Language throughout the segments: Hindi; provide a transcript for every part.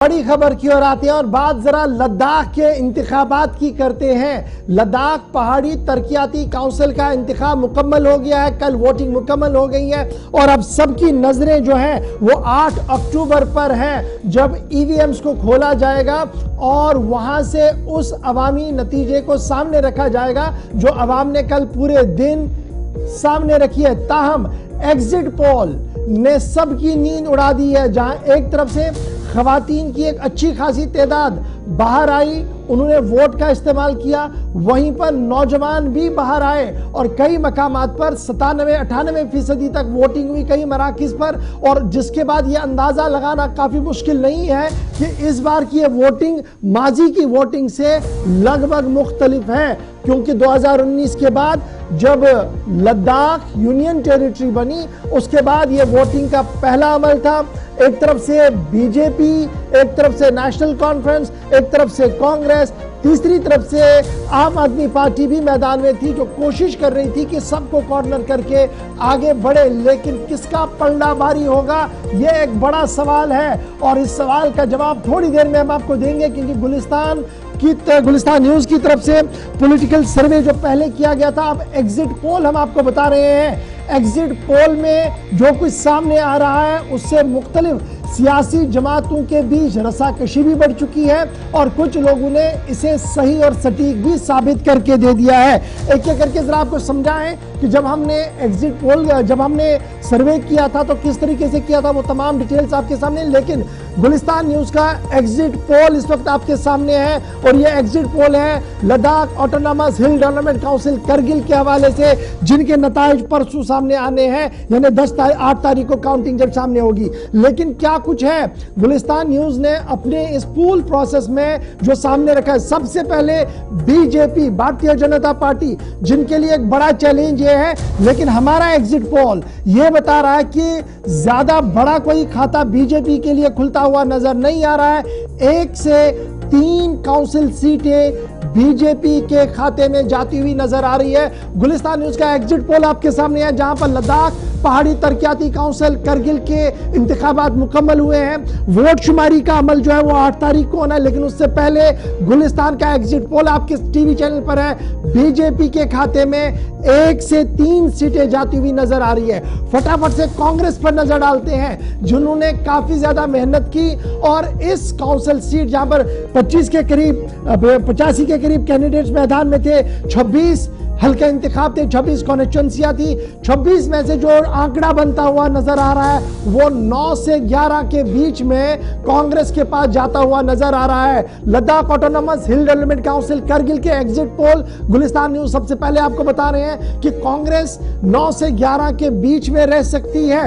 बड़ी खबर की ओर आते हैं और बात जरा लद्दाख के इंतखाबात की करते हैं। लद्दाख पहाड़ी तरक्याती काउंसिल का इंतखाब मुकम्मल हो गया है, कल वोटिंग मुकम्मल हो गई है और अब सबकी नजरें जो हैं वो 8 अक्टूबर पर हैं, जब ईवीएम्स को खोला जाएगा और वहां से उस अवामी नतीजे को सामने रखा जाएगा जो अवाम ने कल पूरे दिन सामने रखी है। ताहम एग्जिट पोल ने सबकी नींद उड़ा दी है। जहां एक तरफ से खवातीन की एक अच्छी खासी तादाद बाहर आई, उन्होंने वोट का इस्तेमाल किया, वहीं पर नौजवान भी बाहर आए और कई मकामात पर 97-98% तक वोटिंग हुई कई मराकिज पर। और जिसके बाद यह अंदाजा लगाना काफी मुश्किल नहीं है कि इस बार की वोटिंग माजी की वोटिंग से लगभग मुख्तलिफ है, क्योंकि 2019 के बाद जब लद्दाख यूनियन टेरिटरी बनी उसके बाद यह वोटिंग का पहला अमल था। एक तरफ से बीजेपी, एक तरफ से नेशनल कॉन्फ्रेंस, एक तरफ से कांग्रेस, तीसरी तरफ से आम आदमी पार्टी भी मैदान में थी, जो कोशिश कर रही थी कि सबको कॉर्नर करके आगे बढ़े। लेकिन किसका पलड़ा भारी होगा, यह एक बड़ा सवाल है और इस सवाल का जवाब थोड़ी देर में हम आपको देंगे, क्योंकि गुलिस्तान न्यूज की तरफ से पॉलिटिकल सर्वे जो पहले किया गया था, अब एग्जिट पोल हम आपको बता रहे हैं। एग्जिट पोल में जो कुछ सामने आ रहा है उससे मुख्तलिफ सियासी जमातों के बीच रसाकशी भी बढ़ चुकी है और कुछ लोगों ने इसे सही और सटीक भी साबित करके दे दिया है। एक एक करके जरा आपको समझाएं कि जब हमने एग्जिट पोल, जब हमने सर्वे किया था तो किस तरीके से किया था, वो तमाम डिटेल्स आपके सामने। लेकिन गुलिस्तान न्यूज का एग्जिट पोल इस वक्त आपके सामने है और ये एग्जिट पोल है लद्दाख ऑटोनॉमस हिल डेवलपमेंट काउंसिल करगिल के हवाले से, जिनके नताइज परसों सामने आने हैं, यानी 8 तारीख को काउंटिंग जब सामने होगी। लेकिन क्या कुछ है गुलिस्तान न्यूज ने अपने इस पूल प्रोसेस में जो सामने रखा है, सबसे पहले बीजेपी भारतीय जनता पार्टी, जिनके लिए एक बड़ा चैलेंज ये है। लेकिन हमारा एग्जिट पोल ये बता रहा है कि ज्यादा बड़ा कोई खाता बीजेपी के लिए खुलता हुआ नजर नहीं आ रहा है। 1 से 3 काउंसिल सीटें बीजेपी के खाते में जाती हुई नजर आ रही है। गुलिस्तान न्यूज का एग्जिट पोल आपके सामने है, जहां पर लद्दाख पहाड़ी तरक्याती काउंसिल करगिल के इंतखाबात मुकम्मल हुए हैं। वोट शुमारी का अमल जो है वो 8 तारीख को होना है, लेकिन उससे पहले गुलिस्तान का एग्जिट पोल आपके टीवी चैनल पर है। बीजेपी के खाते में 1 से 3 सीटें जाती हुई नजर आ रही है। फटाफट से कांग्रेस पर नजर डालते हैं, जिन्होंने काफी ज्यादा मेहनत की और इस काउंसिल सीट जहां पर 85 के करीब कैंडिडेट्स मैदान में थे, 26 हल्के इंतखाब थे, 26 कॉन्स्टिट्यूंसियां थी, 26 में से जो आंकड़ा बनता हुआ नजर आ रहा है वो 9 से 11 के बीच में कांग्रेस के पास जाता हुआ नजर आ रहा है। लद्दाख ऑटोनॉमस हिल डेवलपमेंट काउंसिल करगिल के एग्जिट पोल गुलिस्तान न्यूज सबसे पहले आपको बता रहे हैं कि कांग्रेस 9 से 11 के बीच में रह सकती है।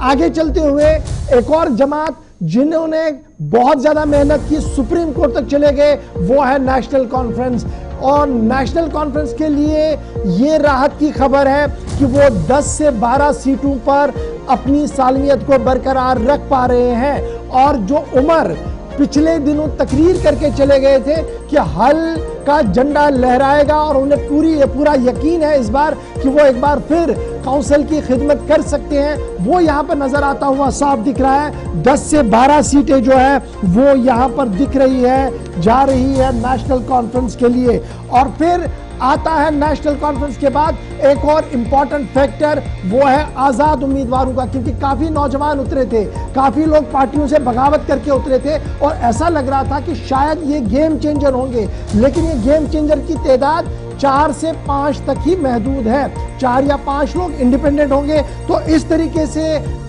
आगे चलते हुए एक और जमात जिन्होंने बहुत ज्यादा मेहनत की, सुप्रीम कोर्ट तक चले गए, वो है नेशनल कॉन्फ्रेंस। और नेशनल कॉन्फ्रेंस के लिए ये राहत की खबर है कि वो 10 से 12 सीटों पर अपनी सालमियत को बरकरार रख पा रहे हैं। और जो उमर पिछले दिनों तकरीर करके चले गए थे कि हल का झंडा लहराएगा और उन्हें पूरा यकीन है इस बार कि वो एक बार फिर काउंसिल की खिदमत कर सकते हैं, वो यहाँ पर नजर आता हुआ साफ दिख रहा है। 10 से 12 सीटें जो है वो यहाँ पर दिख रही है, जा रही है नेशनल कॉन्फ्रेंस के लिए। और फिर आता है नेशनल कॉन्फ्रेंस के बाद एक और इंपॉर्टेंट फैक्टर, वो है आजाद उम्मीदवारों का, क्योंकि काफी नौजवान उतरे थे, काफी लोग पार्टियों से बगावत करके उतरे थे और ऐसा लग रहा था कि शायद ये गेम चेंजर होंगे। लेकिन ये गेम चेंजर की तादाद 4 से 5 तक ही महदूद है, 4 या 5 लोग इंडिपेंडेंट होंगे। तो इस तरीके से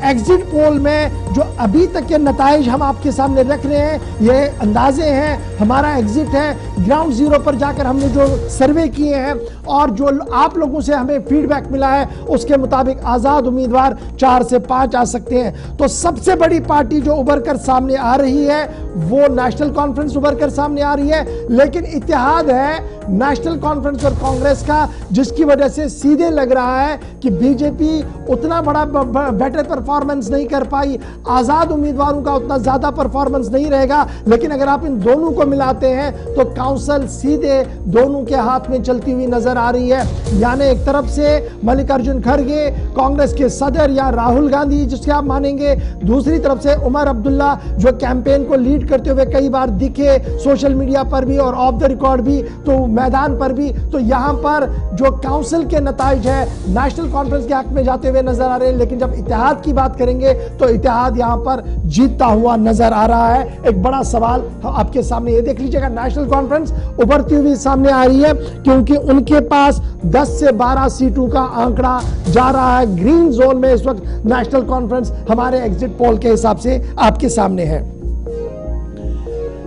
एग्जिट पोल में जो अभी तक के नताइज हम आपके सामने रख रहे हैं, ये अंदाजे हैं, हमारा एग्जिट है। ग्राउंड जीरो पर जाकर हमने जो सर्वे किए हैं और जो आप लोगों से हमें फीडबैक मिला है, उसके मुताबिक आजाद उम्मीदवार 4 से 5 आ सकते हैं। तो सबसे बड़ी पार्टी जो उभर कर सामने आ रही है वो नेशनल कॉन्फ्रेंस उभर कर सामने आ रही है। लेकिन इत्तेहाद है नेशनल कॉन्फ्रेंस कॉन्फ्रेंस और कांग्रेस का, जिसकी वजह से सीधे लग रहा है कि बीजेपी उतना बड़ा बेटर परफॉर्मेंस नहीं कर पाई, आजाद उम्मीदवारों का उतना ज्यादा परफॉर्मेंस नहीं रहेगा। लेकिन अगर आप इन दोनों को मिलाते हैं तो काउंसिल सीधे दोनों के हाथ में चलती हुई नजर आ रही है। यानी एक तरफ से मल्लिकार्जुन खड़गे कांग्रेस के सदर या राहुल गांधी जिसके आप मानेंगे, दूसरी तरफ से उमर अब्दुल्ला जो कैंपेन को लीड करते हुए कई बार दिखे सोशल मीडिया पर भी और ऑफ द रिकॉर्ड भी, तो मैदान पर भी। तो यहां पर जो काउंसिल के नताइज है नेशनल कॉन्फ्रेंस के हक में जाते हुए नजर आ रहे हैं। लेकिन जब इत्तेहाद की बात करेंगे तो इत्तेहाद यहां पर जीतता हुआ नजर आ रहा है। एक बड़ा सवाल आपके सामने ये देख लीजिएगा, नेशनल कॉन्फ्रेंस उभरती हुई सामने आ रही है क्योंकि उनके पास 10 से 12 सीटों का आंकड़ा जा रहा है। ग्रीन जोन में इस वक्त नेशनल कॉन्फ्रेंस हमारे एग्जिट पोल के हिसाब से आपके सामने है।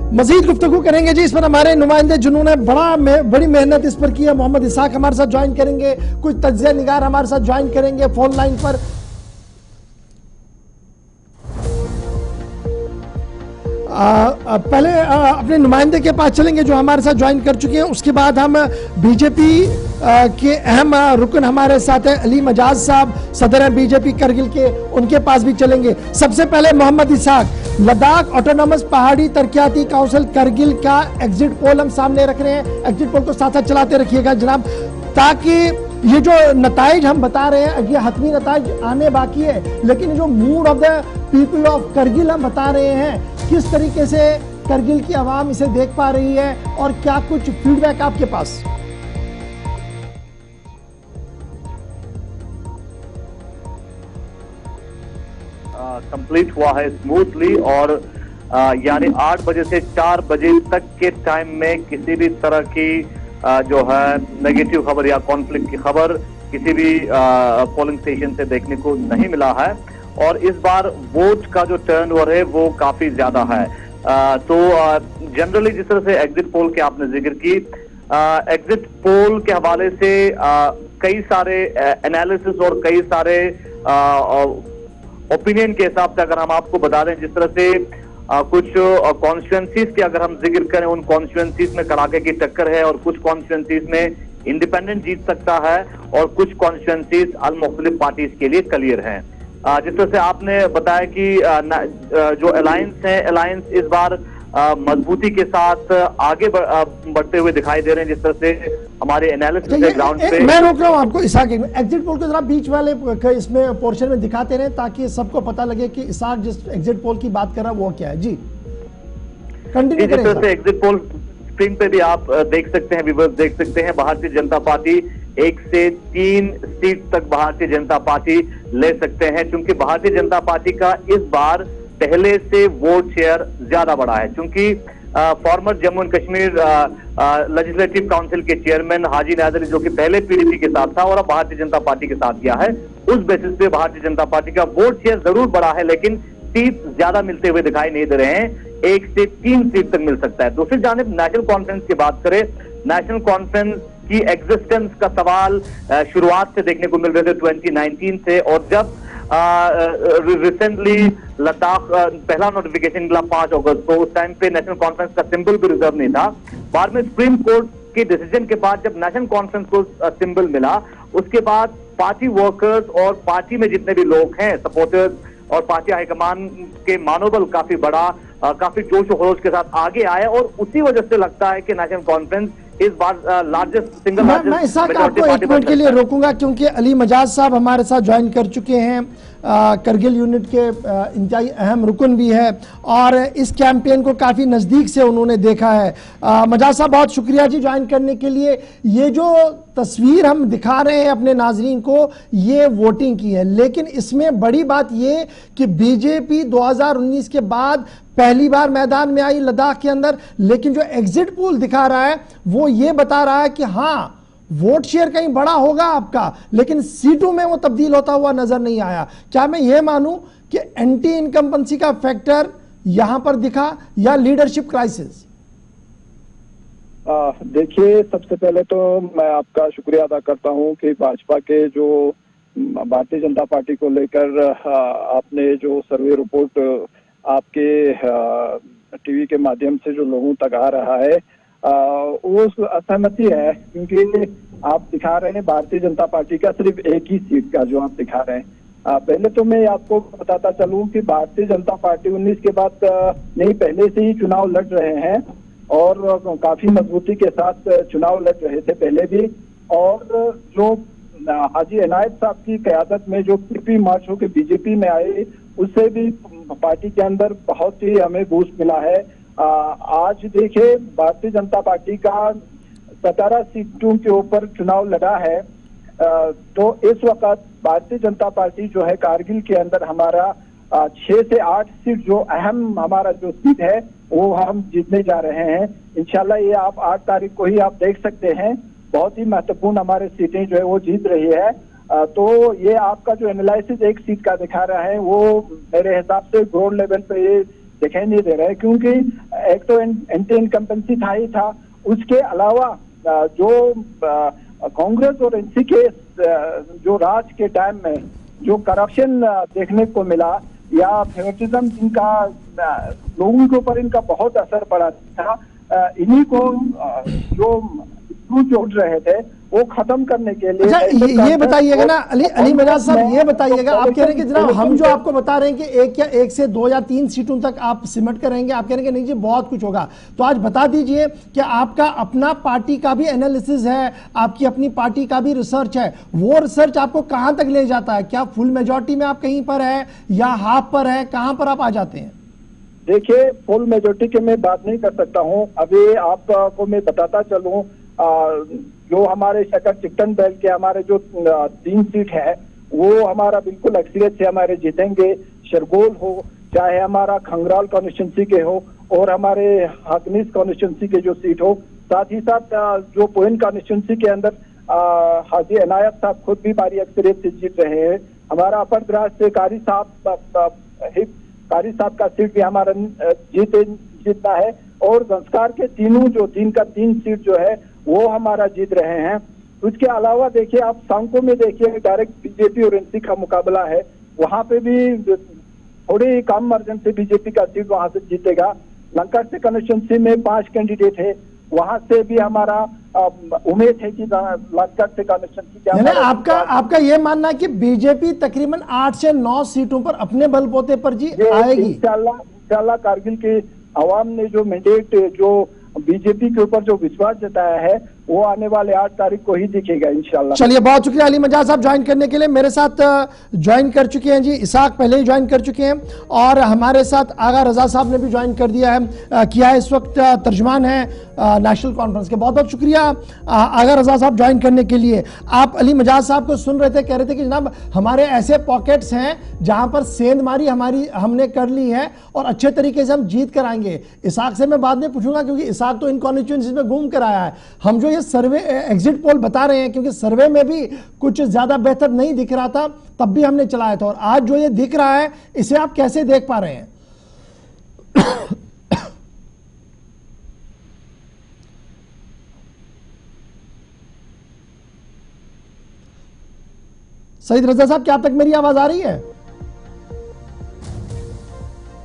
मजीद गुफ्तगू करेंगे जी इस पर हमारे नुमाइंदे जिन्होंने बड़ी मेहनत इस पर की है। मोहम्मद इसाक हमारे साथ ज्वाइन करेंगे, कुछ तज्जिया निगार हमारे साथ ज्वाइन करेंगे फोन लाइन पर। पहले अपने नुमाइंदे के पास चलेंगे जो हमारे साथ ज्वाइन कर चुके हैं, उसके बाद हम बीजेपी के अहम रुकन हमारे साथ हैं अली मजाज साहब, सदर हैं बीजेपी करगिल के, उनके पास भी चलेंगे। सबसे पहले मोहम्मद इसाक, लद्दाख ऑटोनॉमस पहाड़ी तरक्याती काउंसिल करगिल का एग्जिट पोल हम सामने रख रहे हैं। एग्जिट पोल को साथ साथ चलाते रखिएगा जनाब, ताकि ये जो नताइज हम बता रहे हैं ये हतमी नताइज आने बाकी है, लेकिन जो mood off the people of Kargil हम बता रहे हैं, किस तरीके से करगिल की आवाम इसे देख पा रही है और क्या कुछ फीडबैक आपके पास? कंप्लीट हुआ है स्मूथली और यानी 8 बजे से 4 बजे तक के टाइम में किसी भी तरह की जो है नेगेटिव खबर या कॉन्फ्लिक्ट की खबर किसी भी पोलिंग स्टेशन से देखने को नहीं मिला है। और इस बार वोट का जो टर्नओवर है वो काफी ज्यादा है। तो जनरली जिस तरह से एग्जिट पोल के आपने जिक्र की, एग्जिट पोल के हवाले से कई सारे एनालिसिस और कई सारे ओपिनियन के हिसाब से अगर हम आपको बता दें, जिस तरह से कुछ कॉन्स्टिट्यूएंसीज के अगर हम जिक्र करें, उन कॉन्स्टिट्यूएंसीज में कड़ाके की टक्कर है और कुछ कॉन्स्टिट्यूएंसीज में इंडिपेंडेंट जीत सकता है और कुछ कॉन्स्टिट्यूएंसीज अल-मुख्तलिफ पार्टीज के लिए क्लियर हैं। जिस तरह से आपने बताया कि जो अलायंस है, अलायंस इस बार मजबूती के साथ आगे बढ़ते हुए दिखाई दे रहे हैं। जिस तरह से हमारे एनालिसिस के ग्राउंड पे मैं रोक रहा हूं आपको इसाक, एग्जिट पोल को जरा बीच वाले इसमें पोर्शन में दिखाते रहे ताकि सबको पता लगे कि इसाक जिस एग्जिट पोल की बात कर रहा है वो क्या है। जी कंटिन्यू करें। जिस तरह से एग्जिट पोल स्क्रीन पे भी आप देख सकते हैं, व्यूअर्स देख सकते हैं, भारतीय जनता पार्टी 1 से 3 सीट तक भारतीय जनता पार्टी ले सकते हैं, क्योंकि भारतीय जनता पार्टी का इस बार पहले से वोट शेयर ज्यादा बढ़ा है। क्योंकि farmer Jammu and Kashmir legislative council के चेयरमैन हाजी नाज़र जो कि पहले पीडीपी के साथ था और अब भारतीय जनता पार्टी के साथ गया है, उस बेसिस पे भारतीय जनता पार्टी का वोट शेयर जरूर बढ़ा है, लेकिन सीट ज्यादा मिलते हुए दिखाई नहीं दे रहे हैं। 1 से 3 सीट तक मिल सकता है। दूसरी जानिब नेशनल कॉन्फ्रेंस की बात करें, नेशनल कॉन्फ्रेंस की एग्जिस्टेंस का सवाल शुरुआत से देखने को मिल रहे थे 2019 से, और जब रिसेंटली लद्दाख पहला नोटिफिकेशन मिला 5 अगस्त को, उस टाइम पे नेशनल कॉन्फ्रेंस का सिंबल भी रिजर्व नहीं था। बाद में सुप्रीम कोर्ट के डिसीजन के बाद जब नेशनल कॉन्फ्रेंस को सिंबल मिला, उसके बाद पार्टी वर्कर्स और पार्टी में जितने भी लोग हैं सपोर्टर्स और पार्टी हाईकमान के मनोबल काफी बड़ा, काफी जोश और खरोश के साथ आगे आए, और उसी वजह से लगता है कि नेशनल कॉन्फ्रेंस इस बार लार्जेस्ट सिंगल मैं इसाक आपको एक मिनट के लिए रोकूंगा क्योंकि अली मजाज साहब हमारे साथ ज्वाइन कर चुके हैं, करगिल यूनिट के इंतहाई अहम रुकन भी है और इस कैंपेन को काफ़ी नज़दीक से उन्होंने देखा है। मजाज साहब बहुत शुक्रिया जी ज्वाइन करने के लिए। ये जो तस्वीर हम दिखा रहे हैं अपने नाजरीन को, ये वोटिंग की है, लेकिन इसमें बड़ी बात ये कि बीजेपी 2019 के बाद पहली बार मैदान में आई लद्दाख के अंदर, लेकिन जो एग्जिट पोल दिखा रहा है वो ये बता रहा है कि हाँ वोट शेयर कहीं बड़ा होगा आपका, लेकिन सीटों में वो तब्दील होता हुआ नजर नहीं आया। क्या मैं ये मानूं कि एंटी इनकम्बेंसी का फैक्टर यहां पर दिखा या लीडरशिप क्राइसिस? देखिए, सबसे पहले तो मैं आपका शुक्रिया अदा करता हूं कि भाजपा के जो भारतीय जनता पार्टी को लेकर आपने जो सर्वे रिपोर्ट आपके टीवी के माध्यम से जो लोगों तक आ रहा है, वो असहमति है, क्योंकि आप दिखा रहे हैं भारतीय जनता पार्टी का सिर्फ एक ही सीट का जो आप दिखा रहे हैं। पहले तो मैं आपको बताता चलूं कि भारतीय जनता पार्टी 19 के बाद नहीं, पहले से ही चुनाव लड़ रहे हैं और काफी मजबूती के साथ चुनाव लड़ रहे थे पहले भी। और जो हाजी इनायत साहब की क़यादत में जो पीपी मार्च होकर बीजेपी में आए, उससे भी पार्टी के अंदर बहुत ही हमें बूस्ट मिला है। आज देखिए भारतीय जनता पार्टी का 17 सीटों के ऊपर चुनाव लड़ा है। तो इस वक्त भारतीय जनता पार्टी जो है कारगिल के अंदर हमारा 6 से 8 सीट जो अहम हमारा जो सीट है वो हम जीतने जा रहे हैं इंशाल्लाह। ये आप 8 तारीख को ही आप देख सकते हैं, बहुत ही महत्वपूर्ण हमारे सीटें जो है वो जीत रही है। तो ये आपका जो एनालिसिस एक सीट का दिखा रहा है वो मेरे हिसाब से ग्राउंड लेवल पे ये दिखाई नहीं दे रहा है, क्योंकि एक तो एंटी इनकम्बेंसी था ही था, उसके अलावा जो कांग्रेस और एनसी के जो राज के टाइम में जो करप्शन देखने को मिला या फेवरेटिज्म जिनका लोगों के ऊपर इनका बहुत असर पड़ा था, इन्हीं को जो जोड़ रहे थे वो खत्म करने के लिए। अच्छा ये बताइएगा ना अली मजाज साहब, ये बताइएगा, आप कह रहे हैं कि जनाब हम जो आपको बता रहे हैं कि एक से 2 या 3 सीटों तक आप सिमट कर रहेंगे, आप कह रहे हैं कि नहीं जी बहुत कुछ होगा। तो आज बता दीजिए कि आपका अपना पार्टी का भी एनालिसिस है, आपकी अपनी पार्टी का भी रिसर्च है, वो रिसर्च आपको कहां तक ले जाता है? क्या फुल मेजोरिटी में आप कहीं पर है या हाफ पर है, कहां पर आप आ जाते हैं? देखिए फुल मेजोरिटी की मैं बात नहीं कर सकता हूं, अभी आपको मैं बताता चलूं। जो हमारे शकर चिकटन बेल्ट के हमारे जो 3 सीट है वो हमारा बिल्कुल अक्सरियत से हमारे जीतेंगे। शरगोल हो, चाहे हमारा खंगराल कॉन्स्टिट्यूंसी के हो और हमारे हकनीस कॉन्स्टिट्यूंसी के जो सीट हो, साथ ही साथ जो पोइन कॉन्स्टिट्यूंसी के अंदर हाजी इनायत साहब खुद भी भारी अक्सरियत से जीत रहे हैं। हमारा अपर द्रास से कारी साहब का सीट भी हमारा जीतना है और संस्कार के तीन सीट जो है वो हमारा जीत रहे हैं। उसके अलावा देखिए आप सांको में देखिए डायरेक्ट बीजेपी और एनसी का मुकाबला है, वहां पे भी थोड़ी कम मार्जिन से बीजेपी का सीट वहां से जीतेगा। लंका से कॉन्स्टिट्यूंसी में 5 कैंडिडेट है, वहां से भी हमारा उम्मीद है कि लंका से कॉन्स्टिट्यूंसी आपका ये मानना है कि बीजेपी तकरीबन 8 से 9 सीटों पर अपने बलबूते पर आएगी इंशाल्लाह। कारगिल के अवाम ने जो मैंडेट जो बीजेपी के ऊपर जो विश्वास जताया है वो आने वाले 8 तारीख को ही दिखेगा इंशाल्लाह। चलिए बहुत शुक्रिया अली मजाज साहब ज्वाइन करने के लिए। मेरे साथ ज्वाइन कर चुके हैं जी इसाक, पहले ही ज्वाइन कर चुके हैं, और हमारे साथ आगा रजा साहब ने भी ज्वाइन कर दिया है, किया है, इस वक्त तर्जमान है नेशनल कॉन्फ्रेंस के। बहुत बहुत शुक्रिया आगा रजा साहब ज्वाइन करने के लिए। आप अली मजाज साहब को सुन रहे थे, कह रहे थे कि जनाब हमारे ऐसे पॉकेट्स हैं जहां पर सेंधमारी हमने कर ली है और अच्छे तरीके से हम जीत कर आएंगे। इसाक से मैं बाद में पूछूंगा क्योंकि इसाक तो इन कॉन्स्टिट्यूएंसीज में घूम कर आया है। हम जो सर्वे एग्जिट पोल बता रहे हैं, क्योंकि सर्वे में भी कुछ ज्यादा बेहतर नहीं दिख रहा था तब भी हमने चलाया था, और आज जो ये दिख रहा है इसे आप कैसे देख पा रहे हैं? सईद रजा साहब क्या आप तक मेरी आवाज आ रही है?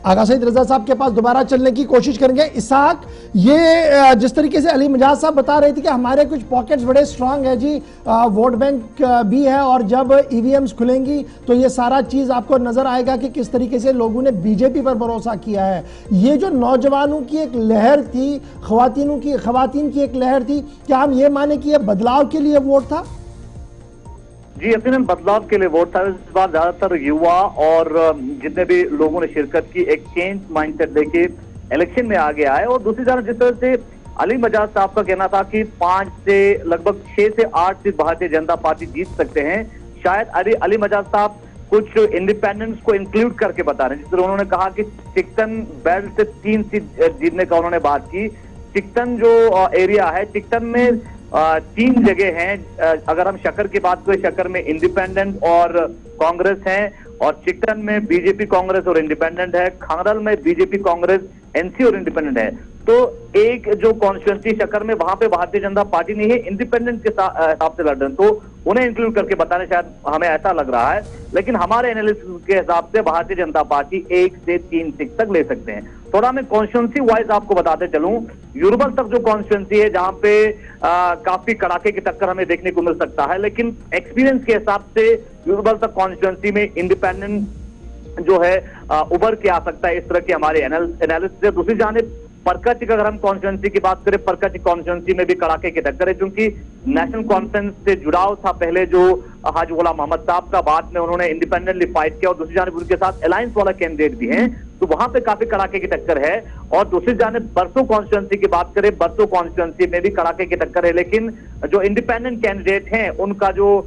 आगा सईद रजा साहब के पास दोबारा चलने की कोशिश करेंगे। इसाक, ये जिस तरीके से अली मजाज साहब बता रहे थे कि हमारे कुछ पॉकेट्स बड़े स्ट्रांग है जी, वोट बैंक भी है, और जब ईवीएम्स खुलेंगी तो ये सारा चीज आपको नजर आएगा कि किस तरीके से लोगों ने बीजेपी पर भरोसा किया है। ये जो नौजवानों की एक लहर थी, खवातीन की एक लहर थी, क्या हम ये माने कि ये बदलाव के लिए वोट था? जी यकीनन बदलाव के लिए वोट था। इस बार ज्यादातर युवा और जितने भी लोगों ने शिरकत की एक चेंज माइंडसेट लेके इलेक्शन में आगे आए। और दूसरी तरफ जिस तरह से अली मजाज साहब का कहना था कि 5 से लगभग 6 से 8 सीट भारतीय जनता पार्टी जीत सकते हैं, शायद अली मजाज साहब कुछ इंडिपेंडेंस को इंक्लूड करके बता रहे हैं। जिस तरह उन्होंने कहा कि चिकटन बेल्ट से 3 सीट जीतने का उन्होंने बात की। चिकटन जो एरिया है, चिकटन में 3 जगह हैं। अगर हम शक्कर की बात करें, शक्कर में इंडिपेंडेंट और कांग्रेस है, और चिकटन में बीजेपी कांग्रेस और इंडिपेंडेंट है। खांगरल में बीजेपी कांग्रेस एनसी और इंडिपेंडेंट है। तो एक जो कॉन्स्टिट्यूंसी शक्कर में वहां पे भारतीय जनता पार्टी नहीं है, इंडिपेंडेंट के हिसाब से लड़ रहे हैं, तो उन्हें इंक्लूड करके बताने शायद हमें ऐसा लग रहा है। लेकिन हमारे एनालिसिस के हिसाब से भारतीय जनता पार्टी 1 से 3 सीट तक ले सकते हैं। थोड़ा मैं कॉन्स्टिट्यूंसी वाइज आपको बताते चलूं, यूरबल तक जो कॉन्स्टिट्यूंसी है जहां पे काफी कड़ाके की टक्कर हमें देखने को मिल सकता है, लेकिन एक्सपीरियंस के हिसाब से यूरबल तक कॉन्स्टिट्यूंसी में इंडिपेंडेंट जो है उभर के आ सकता है, इस तरह के हमारे एनालिसिस है। दूसरी जानिब परकच की अगर हम कॉन्स्टिट्यूंसी की बात करें, परकच कॉन्स्टिट्यूंसी में भी कड़ाके की टक्कर है, क्योंकि नेशनल कॉन्फ्रेंस से जुड़ाव था पहले जो हाजी गुलाम मोहम्मद साहब का, बाद में उन्होंने इंडिपेंडेंटली फाइट किया और दूसरी जानिब उनके साथ अलायंस वाला कैंडिडेट भी हैं, तो वहां पे काफी कड़ाके की टक्कर है। और दूसरी जानिब बरसों कॉन्स्टिट्यूंसी की बात करें, बरसों कॉन्स्टिट्यूंसी में भी कड़ाके की टक्कर है, लेकिन जो इंडिपेंडेंट कैंडिडेट हैं उनका जो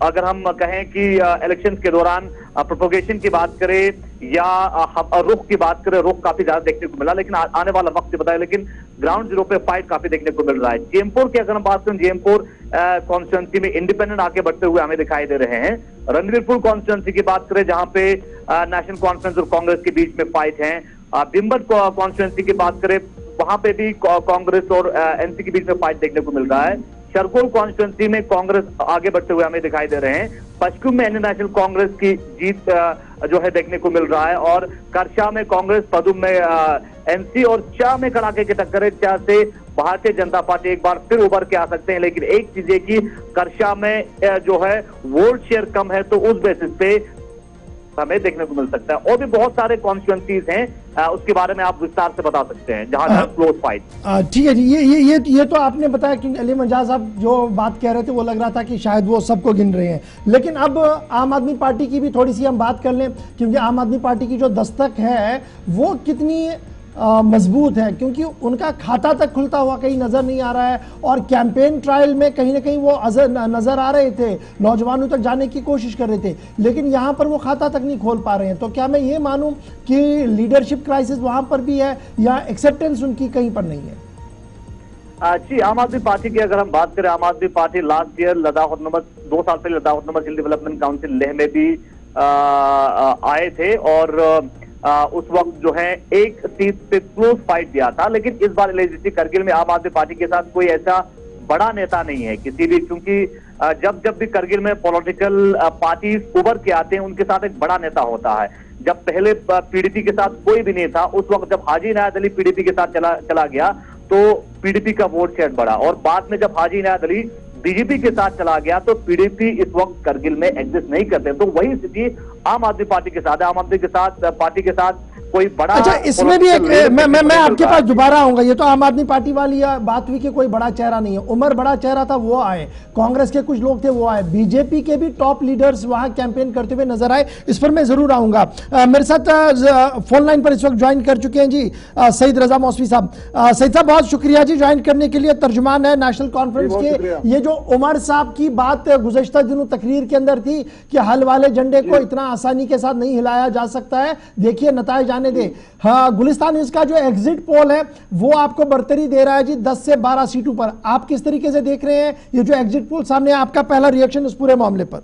अगर हम कहें कि इलेक्शन के दौरान प्रोपोगेशन की बात करें या रुख की बात करें, रुख काफी ज्यादा देखने को मिला, लेकिन आने वाला वक्त बताया, लेकिन ग्राउंड जीरो पे फाइट काफी देखने को मिल रहा है। जेएमपुर की अगर हम बात करें, जेएमपुर कॉन्स्टिट्यूंसी में इंडिपेंडेंट आगे बढ़ते हुए हमें दिखाई दे रहे हैं। रणवीरपुर कॉन्स्टिट्यूंसी की बात करें जहां पे नेशनल कॉन्फ्रेंस और कांग्रेस के बीच में फाइट है। बिम्बट कॉन्स्टिट्यूंसी की बात करें, वहां पे भी कांग्रेस और एनसी के बीच में फाइट देखने को मिल रहा है। शरकोल कॉन्स्टिट्यूंसी में कांग्रेस आगे बढ़ते हुए हमें दिखाई दे रहे हैं। पश्चिम में इंडियन नेशनल कांग्रेस की जीत जो है देखने को मिल रहा है, और करशा में कांग्रेस, पदुम में एनसी और चा में कड़ाके की टक्कर है। चा से भारतीय जनता पार्टी एक बार फिर उभर के आ सकते हैं, लेकिन एक चीज है कि करशा में जो है वोट शेयर कम है, तो उस बेसिस पे हमें देखने को मिल सकता है। और भी बहुत सारे कॉन्स्टिट्यूंसीज हैं, उसके बारे में आप विस्तार से बता सकते हैं जहां क्लोज फाइट। ठीक है जी, ये तो आपने बताया कि अली मंजाज साहब जो बात कह रहे थे वो लग रहा था कि शायद वो सबको गिन रहे हैं, लेकिन अब आम आदमी पार्टी की भी थोड़ी सी हम बात कर लें, क्योंकि आम आदमी पार्टी की जो दस्तक है वो कितनी मजबूत है, क्योंकि उनका खाता तक खुलता हुआ कहीं नजर नहीं आ रहा है, और कैंपेन ट्रायल में कहीं ना कहीं वो नजर आ रहे थे, नौजवानों तक जाने की कोशिश कर रहे थे, लेकिन यहां पर वो खाता तक नहीं खोल पा रहे हैं। तो क्या मैं ये मानूं कि लीडरशिप क्राइसिस वहां पर भी है या एक्सेप्टेंस उनकी कहीं पर नहीं है? जी, आम आदमी पार्टी की अगर हम बात करें, आम आदमी party last year Ladakh autonomous 2 साल पहले लद्दाख ऑटोनॉमस हिल डेवलपमेंट काउंसिल लेह में भी आए थे, और उस वक्त जो है एक सीट पे क्लोज फाइट दिया था। लेकिन इस बार एलएजीसी करगिल में आम आदमी पार्टी के साथ कोई ऐसा बड़ा नेता नहीं है किसी भी, क्योंकि जब भी करगिल में पॉलिटिकल पार्टी उभर के आते हैं उनके साथ एक बड़ा नेता होता है। जब पहले पीडीपी के साथ कोई भी नहीं था, उस वक्त जब हाजी इनायत अली पीडीपी के साथ चला गया तो पीडीपी का वोट शेयर बढ़ा, और बाद में जब हाजी इनायत अली बीजेपी के साथ चला गया तो पीडीपी इस वक्त करगिल में एग्जिस्ट नहीं करते। तो वही स्थिति आम आदमी पार्टी के साथ है। आम आदमी के साथ पार्टी के साथ कोई बड़ा, अच्छा, इसमें भी एक मैं आपके पास दोबारा आऊंगा। ये तो आम आदमी पार्टी वाली बात हुई कि कोई बड़ा चेहरा नहीं है। उमर बड़ा चेहरा था, वो आए, कांग्रेस के कुछ लोग थे वो आए, बीजेपी के भी टॉप लीडर्स वहां कैंपेन करते हुए नजर आए। इस पर मैं जरूर आऊंगा। मेरे साथ फोन लाइन पर इस वक्त ज्वाइन कर चुके हैं जी सईद रजा मौसवी साहब। सईद साहब, बहुत शुक्रिया जी ज्वाइन करने के लिए। तर्जुमान है नेशनल कॉन्फ्रेंस के। ये जो उमर साहब की बात गुज़श्ता दिनों तकरीर के अंदर थी कि हल वाले झंडे को इतना आसानी के साथ नहीं हिलाया जा सकता है, देखिए नताइज आने दे। हाँ, गुलिस्तान इसका जो एग्जिट पोल है वो आपको बढ़तरी दे रहा है जी 10 से 12 सीटों पर। आप किस तरीके से देख रहे हैं ये जो एग्जिट पोल सामने, आपका पहला रिएक्शन इस पूरे मामले पर?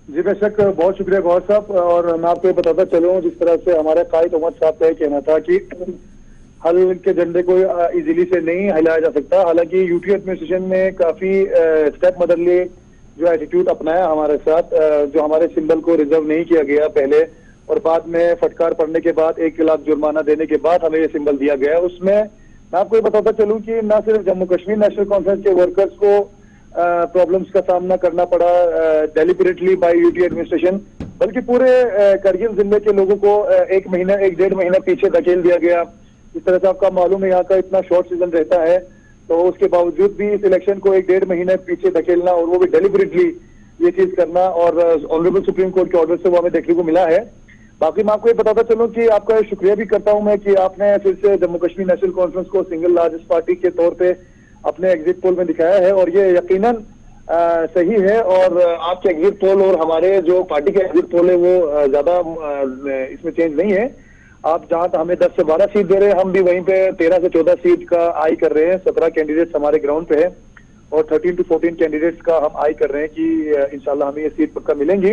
जी बेशक, बहुत शुक्रिया गौर साहब। और मैं आपको बताता चलूं, जिस तरह से हमारे कायद उमर साहब का कहना था कि हल के झंडे को इजीली से नहीं हिलाया जा सकता, हालांकि यूटी एडमिनिस्ट्रेशन ने काफी स्टेप मदरली जो एटीट्यूड अपनाया हमारे साथ, जो हमारे सिंबल को रिजर्व नहीं किया गया पहले, और बाद में फटकार पड़ने के बाद 1 लाख जुर्माना देने के बाद हमें ये सिंबल दिया गया। उसमें मैं आपको ये बताता चलूं कि न सिर्फ जम्मू कश्मीर नेशनल कॉन्फ्रेंस के वर्कर्स को प्रॉब्लम्स का सामना करना पड़ा डेलिबरेटली बाय यूटी एडमिनिस्ट्रेशन, बल्कि पूरे करगिल जिले के लोगों को 1-1.5 महीना पीछे धकेल दिया गया। इस तरह से आपका मालूम है यहाँ का इतना शॉर्ट सीजन रहता है, तो उसके बावजूद भी इस इलेक्शन को 1-1.5 महीने पीछे धकेलना, और वो भी डेलिबरेटली ये चीज करना, और ऑनरेबल सुप्रीम कोर्ट के ऑर्डर से वो हमें देखने को मिला है। बाकी मैं आपको ये बताता चलूं कि आपका शुक्रिया भी करता हूं मैं कि आपने फिर से जम्मू कश्मीर नेशनल कॉन्फ्रेंस को सिंगल लार्जेस्ट पार्टी के तौर पे अपने एग्जिट पोल में दिखाया है, और ये यकीनन सही है। और आपके एग्जिट पोल और हमारे जो पार्टी के एग्जिट पोल है वो ज्यादा इसमें चेंज नहीं है। आप जहां हमें 10 से 12 सीट दे रहे हैं, हम भी वहीं पे 13 से 14 सीट का आई कर रहे हैं। 17 कैंडिडेट्स हमारे ग्राउंड पे है, और 13 से 14 कैंडिडेट्स का हम आई कर रहे हैं कि इंशाल्लाह हमें ये सीट पक्का मिलेंगी।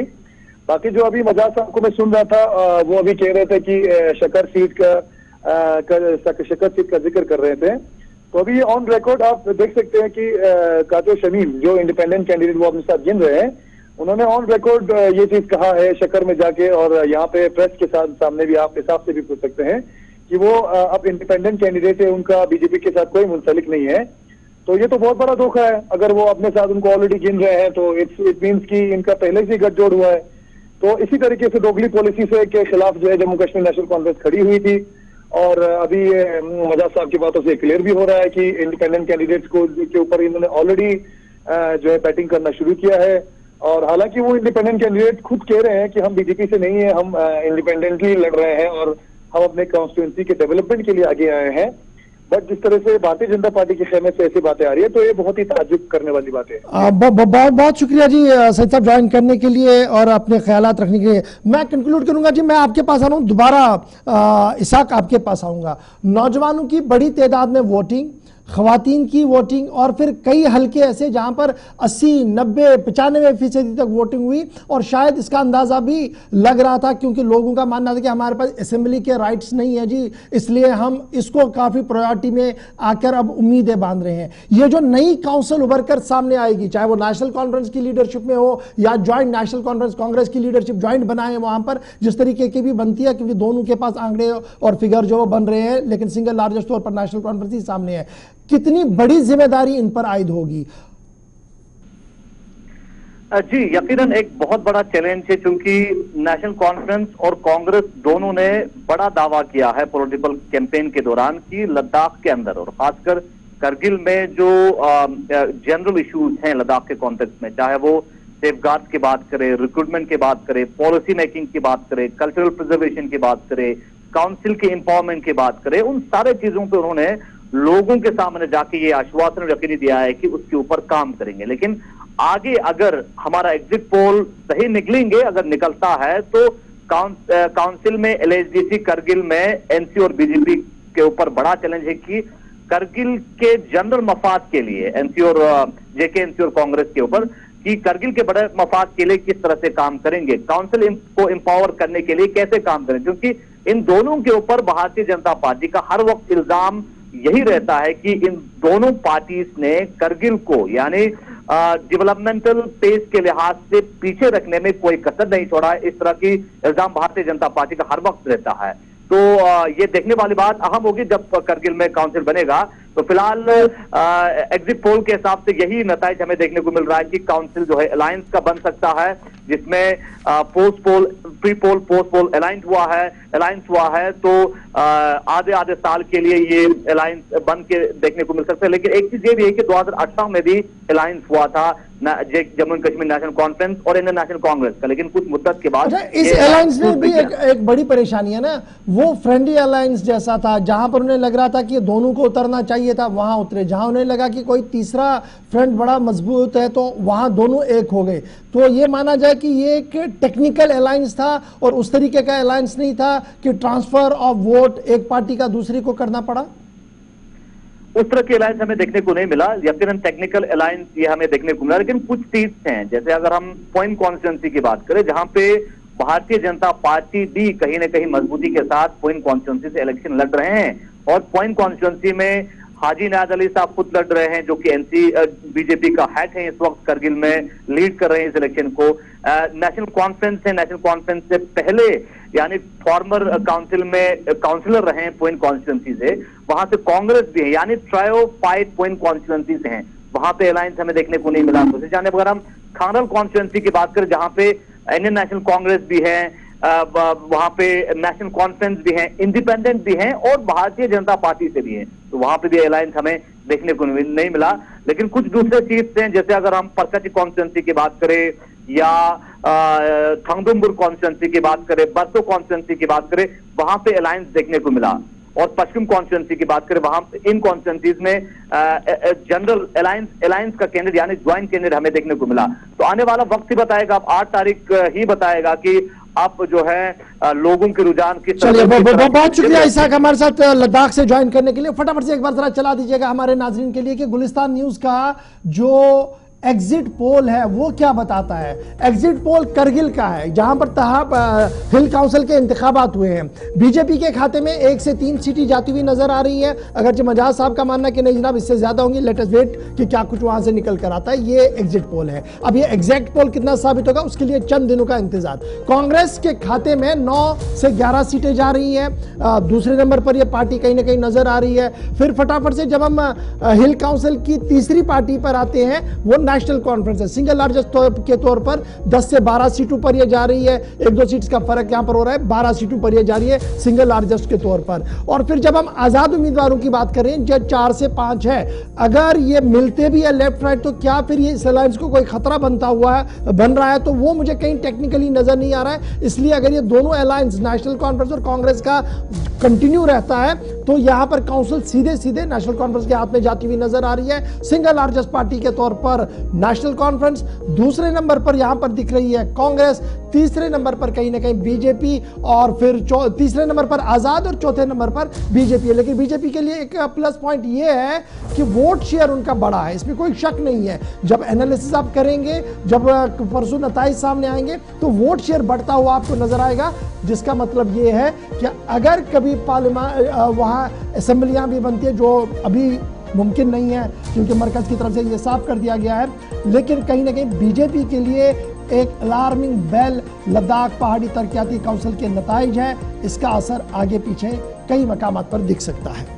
बाकी जो अभी मजाज साहब को मैं सुन रहा था, वो अभी कह रहे थे कि शक्कर सीट का जिक्र कर रहे थे, तो अभी ऑन रिकॉर्ड आप देख सकते हैं कि कातो शमीम जो इंडिपेंडेंट कैंडिडेट वो अपने साथ गिन रहे हैं, उन्होंने ऑन रिकॉर्ड ये चीज कहा है शक्कर में जाके, और यहाँ पे प्रेस के साथ सामने भी आप हिसाब से भी पूछ सकते हैं कि वो अब इंडिपेंडेंट कैंडिडेट है, उनका बीजेपी के साथ कोई मुंसलिक नहीं है। तो ये तो बहुत बड़ा धोखा है। अगर वो अपने साथ उनको ऑलरेडी गिन रहे हैं तो इट मीन्स कि इनका पहले से गठजोड़ हुआ है। तो इसी तरीके से दोगली पॉलिसी से के खिलाफ जो है जम्मू कश्मीर नेशनल कांग्रेस खड़ी हुई थी, और अभी मजाज साहब की बातों से क्लियर भी हो रहा है कि इंडिपेंडेंट कैंडिडेट्स को के ऊपर इन्होंने ऑलरेडी जो है बैटिंग करना शुरू किया है। और हालांकि वो इंडिपेंडेंट कैंडिडेट खुद कह रहे हैं कि हम बीजेपी से नहीं है, हम इंडिपेंडेंटली लड़ रहे हैं और हम अपने कॉन्स्टिट्यूंसी के डेवलपमेंट के लिए आगे आए हैं। बट जिस तरह से भारतीय जनता पार्टी के खेमे से ऐसी बातें आ रही है तो ये बहुत ही ताज्जुब करने वाली बात है। बहुत बहुत शुक्रिया जी सईद साहब ज्वाइन करने के लिए और अपने ख्यालात रखने के लिए। मैं कंक्लूड करूंगा जी, मैं आपके पास आ रहा हूं दोबारा, इसाक आपके पास आऊंगा। नौजवानों की बड़ी तादाद में वोटिंग, खवातीन की वोटिंग और फिर कई हलके ऐसे जहां पर 80, 90, 95% तक वोटिंग हुई, और शायद इसका अंदाजा भी लग रहा था क्योंकि लोगों का मानना था कि हमारे पास असेंबली के राइट्स नहीं है जी, इसलिए हम इसको काफी प्रायोरिटी में आकर अब उम्मीदें बांध रहे हैं। ये जो नई काउंसिल उभर कर सामने आएगी, चाहे वो नेशनल कॉन्फ्रेंस की लीडरशिप में हो या ज्वाइंट नेशनल कॉन्फ्रेंस कांग्रेस की लीडरशिप ज्वाइंट बनाए वहां पर जिस तरीके की भी बनती है, क्योंकि दोनों के पास आंकड़े और फिगर जो बन रहे हैं, लेकिन सिंगल लार्जेस्ट तौर पर नेशनल कॉन्फ्रेंस ही सामने है। कितनी बड़ी जिम्मेदारी इन पर आयद होगी? जी यकीनन एक बहुत बड़ा चैलेंज है, क्योंकि नेशनल कॉन्फ्रेंस और कांग्रेस दोनों ने बड़ा दावा किया है पॉलिटिकल कैंपेन के दौरान कि लद्दाख के अंदर और खासकर करगिल में जो जनरल इश्यूज हैं लद्दाख के कॉन्टेक्स्ट में, चाहे वो सेफगार्ड की बात करें, रिक्रूटमेंट की बात करें, पॉलिसी मेकिंग की बात करें, कल्चरल प्रिजर्वेशन की बात करें, काउंसिल के एम्पावरमेंट की बात करें, उन सारे चीजों पर उन्होंने लोगों के सामने जाके ये आश्वासन यकीनी दिया है कि उसके ऊपर काम करेंगे। लेकिन आगे अगर हमारा एग्जिट पोल सही निकलेंगे, अगर निकलता है तो काउंसिल में एलएचडीसी करगिल में एनसी और बीजेपी के ऊपर बड़ा चैलेंज है कि करगिल के जनरल मफाद के लिए एनसी और जेके एनसी और कांग्रेस के ऊपर कि करगिल के बड़े मफाद के लिए किस तरह से काम करेंगे, काउंसिल को एम्पावर करने के लिए कैसे काम करें, क्योंकि इन दोनों के ऊपर भारतीय जनता पार्टी का हर वक्त इल्जाम यही रहता है कि इन दोनों पार्टीज ने करगिल को यानी डेवलपमेंटल पेस के लिहाज से पीछे रखने में कोई कसर नहीं छोड़ा है। इस तरह की इल्जाम भारतीय जनता पार्टी का हर वक्त रहता है। तो ये देखने वाली बात अहम होगी जब करगिल में काउंसिल बनेगा। तो फिलहाल एग्जिट पोल के हिसाब से यही नतीजा हमें देखने को मिल रहा है कि काउंसिल जो है अलायंस का बन सकता है, जिसमें पोस्ट पोल, pre poll, post poll alliance हुआ है तो आधे साल के लिए ये अलायंस बन के देखने को मिल सकता है। लेकिन एक चीज ये भी है कि 2018 में भी अलायंस हुआ था Jammu and Kashmir national conference और इंडियन नेशनल कांग्रेस का, लेकिन कुछ मुद्दत के बाद इस अलायंस में भी एक बड़ी परेशानी है ना, वो फ्रेंडली अलायंस जैसा था जहां पर उन्हें लग रहा था कि दोनों को उतरना चाहिए था वहां उतरे, जहां उन्हें लगा कि कोई तीसरा फ्रंट बड़ा मजबूत है तो वहां दोनों एक हो गए। तो ये माना जाए कि ये एक टेक्निकल अलायंस था और उस तरीके का अलायंस नहीं था कि ट्रांसफर ऑफ वोट एक पार्टी का दूसरी को करना पड़ा। उस तरह के अलायंस हमें देखने को नहीं मिला, यकीनन टेक्निकल अलायंस ये हमें देखने को मिला। लेकिन कुछ सीट्स हैं, जैसे अगर हम पॉइंट कॉन्स्टिट्यूंसी की बात करें जहां पे भारतीय जनता पार्टी भी कहीं ना कहीं मजबूती के साथ पॉइंट कॉन्स्टिट्यूंसी से इलेक्शन लड़ रहे हैं, और पॉइंट कॉन्स्टिट्यूंसी में हाजी नाज अली साहब खुद लड़ रहे हैं जो कि एनसी बीजेपी का हेड है, इस वक्त करगिल में लीड कर रहे हैं इस इलेक्शन को। नेशनल कॉन्फ्रेंस है, नेशनल कॉन्फ्रेंस से पहले यानी फॉर्मर काउंसिल में काउंसिलर रहे हैं पॉइंट कॉन्स्टिट्यूंसी से, वहां से कांग्रेस भी है, यानी ट्रायो 5 पॉइंट कॉन्स्टिट्यूंसी से हैं, वहां पे अलायंस हमें देखने को नहीं मिला। दूसरी जाने अगर हम खानल कॉन्स्टिट्यूंसी की बात करें जहां पे इंडियन नेशनल कांग्रेस भी है, वहां पे नेशनल कॉन्फ्रेंस भी है, इंडिपेंडेंट भी हैं और भारतीय जनता पार्टी से भी है, तो वहां पे भी अलायंस हमें देखने को नहीं मिला। लेकिन कुछ दूसरे सीट्स हैं, जैसे अगर हम परकची कॉन्स्टिट्यूंसी की बात करें या थंगदुम्बुर कॉन्स्टिट्यूंसी की बात करें, बरसो कॉन्स्टिट्यूंसी की बात करें, वहां पे अलायंस देखने को मिला। और पश्चिम कॉन्स्टिट्यूंसी की बात करें, वहां इन कॉन्स्टिट्यूंसीज में जनरल अलायंस का कैंडिडेट यानी ज्वाइंट कैंडिडेट हमें देखने को मिला। तो आने वाला वक्त ही बताएगा, अब 8 तारीख ही बताएगा कि अब जो है लोगों के रुझान किस तरह। चलिए बहुत शुक्रिया इसाक हमारे साथ लद्दाख से ज्वाइन करने के लिए। फटाफट से एक बार जरा चला दीजिएगा हमारे नाजरीन के लिए कि गुलिस्तान न्यूज का जो एग्जिट पोल है वो क्या बताता है? एग्जिट पोल करगिल का है, जहां पर हिल काउंसिल के इंतखाबात हुए हैं। बीजेपी के खाते में 1 से 3 सीटें जाती हुई नजर आ रही है, अगरचे मजाज साहब का मानना कि नहीं जनाब इससे ज्यादा होंगी, लेट अस वेट कि क्या कुछ वहां से निकल कर आता है। ये एग्जिट पोल है। अब ये एग्जैक्ट पोल कितना साबित होगा उसके लिए चंद दिनों का इंतजार। कांग्रेस के खाते में 9 से 11 सीटें जा रही हैं, दूसरे नंबर पर यह पार्टी कहीं ना कहीं नजर आ रही है। फिर फटाफट से जब हम हिल काउंसिल की तीसरी पार्टी पर आते हैं, वो नेशनल कॉन्फ्रेंस है। सिंगल लार्जेस्ट के तौर पर 10 से 12 सीटों पर यह जा रही है, 1-2 सीट्स का फर्क यहां पर हो रहा है, 12 सीटों पर यह जा रही है सिंगल लार्जेस्ट के तौर पर। और फिर जब हम आजाद उम्मीदवारों की बात करें, जो 4 से 5 है, अगर ये मिलते भी है लेफ्ट राइट, तो क्या फिर ये इस अलायंस को कोई खतरा बन रहा है? तो वो मुझे कहीं टेक्निकली नजर नहीं आ रहा है। इसलिए अगर ये दोनों अलायंस नेशनल कॉन्फ्रेंस और कांग्रेस का कंटिन्यू रहता है, तो यहां पर काउंसिल सीधे सीधे नेशनल कॉन्फ्रेंस के हाथ में जाती हुई नजर आ रही है। सिंगल लार्जेस्ट पार्टी के तौर पर नेशनल कॉन्फ्रेंस, दूसरे नंबर पर यहां पर दिख रही है कांग्रेस, तीसरे नंबर पर कहीं ना कहीं बीजेपी, और फिर तीसरे नंबर पर आजाद और चौथे नंबर पर बीजेपी है। लेकिन बीजेपी के लिए एक प्लस पॉइंट यह है कि वोट शेयर उनका बड़ा है, इसमें कोई शक नहीं है। जब एनालिसिस आप करेंगे, जब परसों नताइज सामने आएंगे, तो वोट शेयर बढ़ता हुआ आपको नजर आएगा, जिसका मतलब यह है कि अगर कभी पार्लियामेंट वहां असेंबलियां भी बनती है, जो अभी मुमकिन नहीं है क्योंकि मरकज की तरफ से ये साफ कर दिया गया है, लेकिन कहीं ना कहीं बीजेपी के लिए एक अलार्मिंग बेल लद्दाख पहाड़ी तरक्याती काउंसिल के नताइज है। इसका असर आगे पीछे कई मकामात पर दिख सकता है।